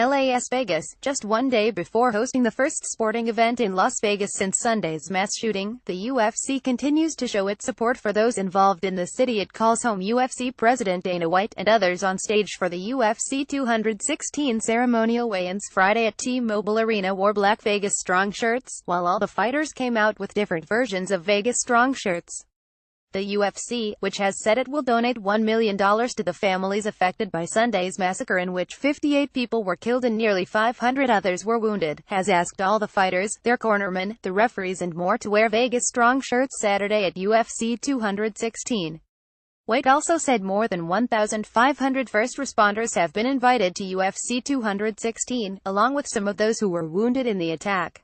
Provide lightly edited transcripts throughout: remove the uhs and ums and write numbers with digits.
Las Vegas, just one day before hosting the first sporting event in Las Vegas since Sunday's mass shooting, the UFC continues to show its support for those involved in the city it calls home. UFC President Dana White and others on stage for the UFC 216 ceremonial weigh-ins Friday at T-Mobile Arena wore black Vegas Strong shirts, while all the fighters came out with different versions of Vegas Strong shirts. The UFC, which has said it will donate $1 million to the families affected by Sunday's massacre in which 58 people were killed and nearly 500 others were wounded, has asked all the fighters, their cornermen, the referees and more to wear Vegas Strong shirts Saturday at UFC 216. White also said more than 1,500 first responders have been invited to UFC 216, along with some of those who were wounded in the attack.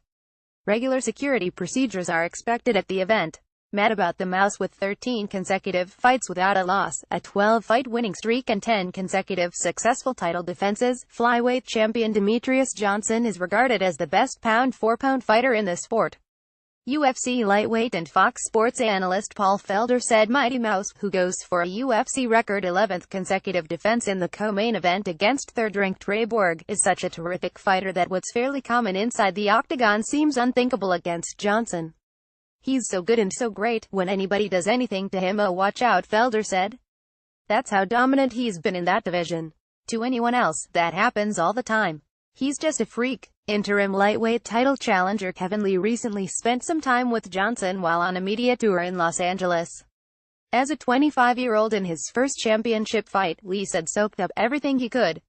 Regular security procedures are expected at the event. Mad about the Mouse with 13 consecutive fights without a loss, a 12-fight winning streak and 10 consecutive successful title defenses, flyweight champion Demetrious Johnson is regarded as the best pound-for-pound fighter in the sport. UFC lightweight and Fox Sports analyst Paul Felder said Mighty Mouse, who goes for a UFC record 11th consecutive defense in the co-main event against third-ranked Ray Borg, is such a terrific fighter that what's fairly common inside the octagon seems unthinkable against Johnson. He's so good and so great, when anybody does anything to him, oh watch out, Felder said. That's how dominant he's been in that division. To anyone else, that happens all the time. He's just a freak. Interim lightweight title challenger Kevin Lee recently spent some time with Johnson while on a media tour in Los Angeles. As a 25-year-old in his first championship fight, Lee said soaked up everything he could.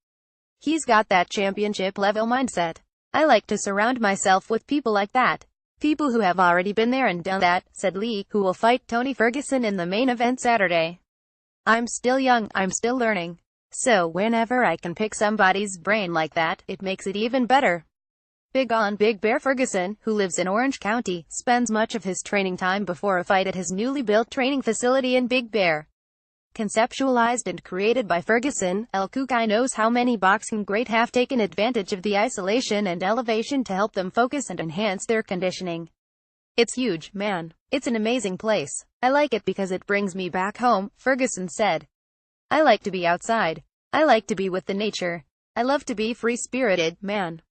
He's got that championship-level mindset. I like to surround myself with people like that. People who have already been there and done that, said Lee, who will fight Tony Ferguson in the main event Saturday. I'm still young, I'm still learning. So whenever I can pick somebody's brain like that, it makes it even better. Big on Big Bear Ferguson, who lives in Orange County, spends much of his training time before a fight at his newly built training facility in Big Bear. Conceptualized and created by Ferguson, El Cucay knows how many boxing greats have taken advantage of the isolation and elevation to help them focus and enhance their conditioning. It's huge, man. It's an amazing place. I like it because it brings me back home, Ferguson said. I like to be outside. I like to be with the nature. I love to be free-spirited, man.